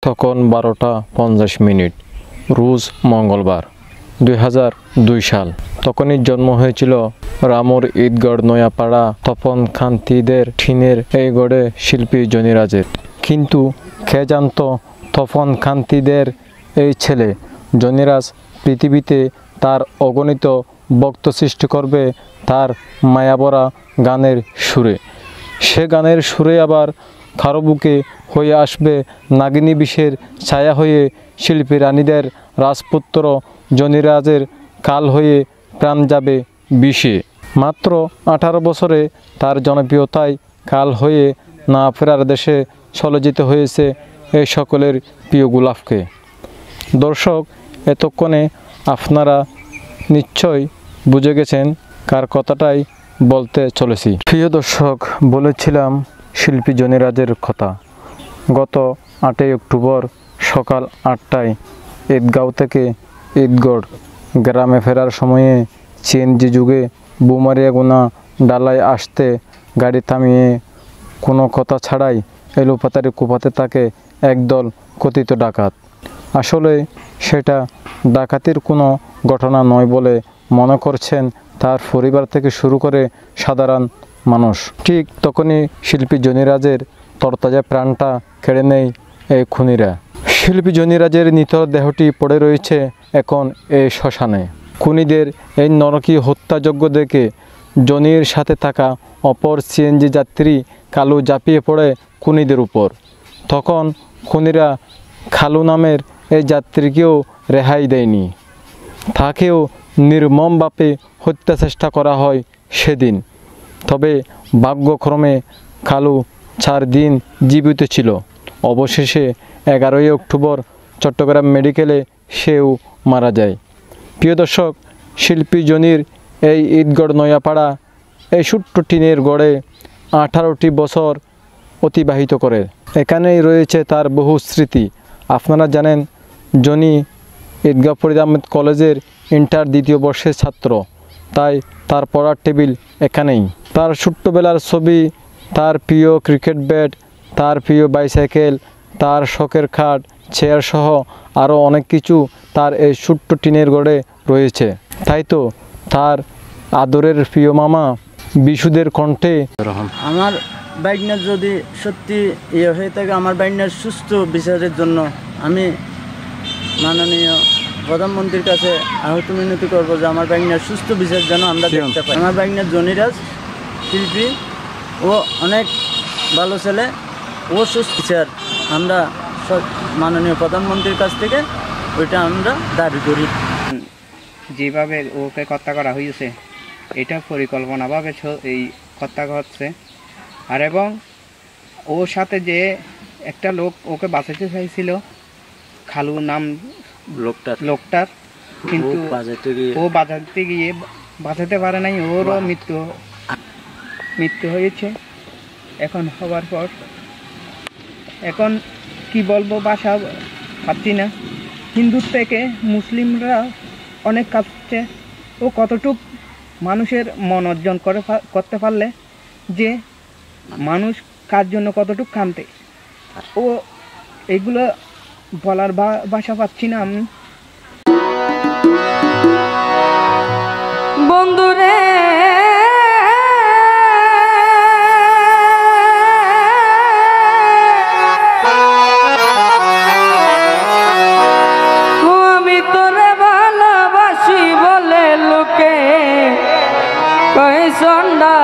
তখন 12:50, রোজ মঙ্গলবার, 2002 সাল। তখনই জন্ম হয়েছিল রামুর ঈদগড় নয়াপাড়া তপন কান্তিদের ঠিনের এই গড়ে শিল্পী জনি রাজের। কিন্তু কে জানত তপন কান্তিদের এই ছেলে জনি রাজ পৃথিবীতে তার অগণিত ভক্ত সৃষ্টি করবে তার মায়াবরা গানের সুরে। সে গানের সুরে আবার কারো বুকে হয়ে আসবে নাগিনী বিষের ছায়া হয়ে শিল্পী রানীদের রাজপুত্র জনি রাজের কাল হয়ে প্রাণ যাবে বিষে। মাত্র 18 বছরে তার জনপ্রিয়তায় কাল হয়ে না ফেরার দেশে চলে যেতে হয়েছে এই সকলের প্রিয় গোলাপকে। দর্শক, এতক্ষণে আপনারা নিশ্চয়ই বুঝে গেছেন কার কথাটাই বলতে চলেছি। প্রিয় দর্শক, বলেছিলাম শিল্পী জনি রাজের কথা। গত 8 অক্টোবর সকাল 8টায় ঈদগাঁও থেকে ঈদগড় গ্রামে ফেরার সময়ে সিএনজি যুগে বুমারিয়া গোনা ডালায় আসতে গাড়ি থামিয়ে কোনো কথা ছাড়াই এলোপাতারি কোপাতে থাকে একদল কথিত ডাকাত। আসলে সেটা ডাকাতির কোনো ঘটনা নয় বলে মনে করছেন তার পরিবার থেকে শুরু করে সাধারণ মানুষ। ঠিক তখনই শিল্পী জনি রাজের তরতাজা প্রাণটা কেড়ে নেয় এই খুনিরা। শিল্পী জনি রাজের নিথর দেহটি পড়ে রয়েছে এখন এই শ্মশানে। খুনিদের এই নরকী হত্যাযজ্ঞ দেখে জনির সাথে থাকা অপর সিএনজি যাত্রী কালু ঝাঁপিয়ে পড়ে খুনিদের উপর। তখন খুনিরা খালু নামের এই যাত্রীকেও রেহাই দেয়নি, তাকেও নির্মমভাবে হত্যা চেষ্টা করা হয় সেদিন। তবে ভাগ্যক্রমে খালু 4 দিন জীবিত ছিল। অবশেষে 11 অক্টোবর চট্টগ্রাম মেডিকেলে সেও মারা যায়। প্রিয় দর্শক, শিল্পী জনির এই ঈদগড় নয়াপাড়া এই ছোট্ট টিনের গড়ে 18টি বছর অতিবাহিত করে। এখানেই রয়েছে তার বহু স্মৃতি। আপনারা জানেন জনি ঈদগাঁও ফরিদ আহমেদ কলেজের ইন্টার 2য় বর্ষের ছাত্র, তাই তার পড়ার টেবিল এখানেই। তার ছোট্টবেলার ছবি, তার প্রিয় ক্রিকেট ব্যাট, তার প্রিয় বাইসাইকেল, তার শখের খাট, চেয়ার সহ আরও অনেক কিছু তার এই ছোট্ট টিনের গড়ে রয়েছে। তাই তো তার আদরের প্রিয় মামা বিশুদের কণ্ঠে, আমার বাইকনার যদি সত্যি হয়ে থাকে, আমার বাইকনার সুস্থ বিচারের জন্য আমি মাননীয় প্রধানমন্ত্রীর কাছে আহত মিনতি করবো যে আমার বাইকনার সুস্থ বিচার যেন আমরা দেখতে পাই। আমার বাইকনার জনি রাজ শিল্পী, ও অনেক ভালো ছেলে, ও সুস্থ বিচার আমরা মাননীয় প্রধানমন্ত্রীর কাছ থেকে ওইটা আমরা দাবি করি। যেভাবে ওকে হত্যা করা হয়েছে এটা পরিকল্পনাভাবে এই হত্যা হচ্ছে। আর এবং ওর সাথে যে একটা লোক ওকে বাঁচাতে চাইছিল, খালু নাম লোকটার, কিন্তু ও বাঁচাতে গিয়ে বাঁচাতে পারে নাই, ওরও মৃত্যু হয়েছে। এখন হবার পর এখন কি বলবো, ভাষা পাচ্ছি না। হিন্দু থেকে মুসলিমরা অনেক কাঁদছে। ও কতটুক মানুষের মন অর্জন করতে পারলে যে মানুষ কার জন্য কতটুক কাঁদে, ও এগুলো বলার ভাষা পাচ্ছি না আমি। বন্ধুরে আমি তোরে ভালোবাসি বলে লোকে কই সন্ধ্যা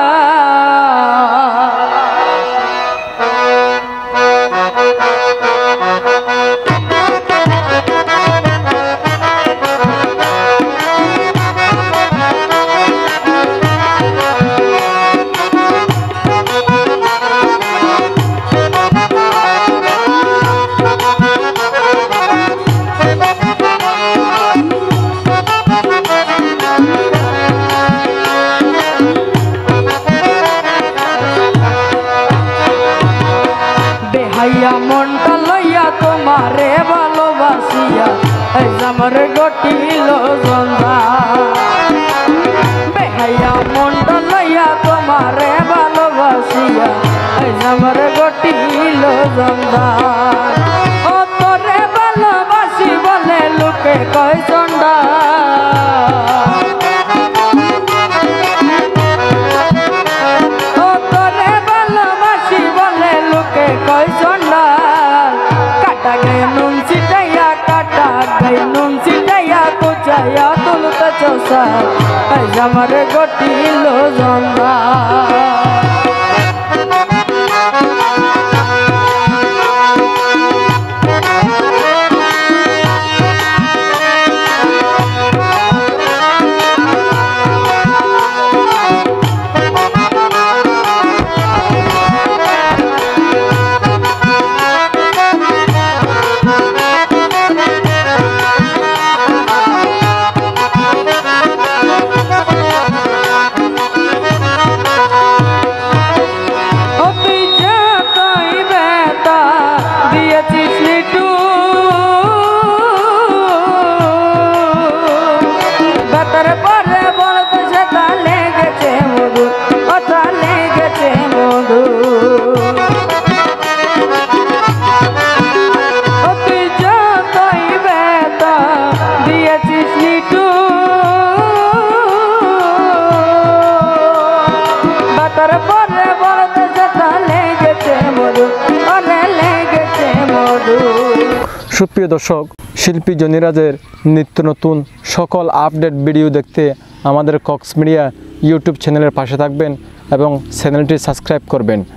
মনটা লইয়া তোমারে ভালোবাসিয়া আমার গটিল জন্দা। বেহাইয়া মনটা লইয়া তোমারে ভালোবাসিয়া আমার গটিল জন্দা। ও তোর কাটা গায়ে নুন ছিটাইয়া কাটা গায়ে নুন ছিটাইয়া কুচাইয়া তুলতে চষা আমার গটিল জন্দা সুপ্রিয় দর্শক, শিল্পী জনিরাজের নিত্য নতুন সকল আপডেট ভিডিও দেখতে আমাদের কক্স মিডিয়া ইউটিউব চ্যানেলের পাশে থাকবেন এবং চ্যানেলটি সাবস্ক্রাইব করবেন।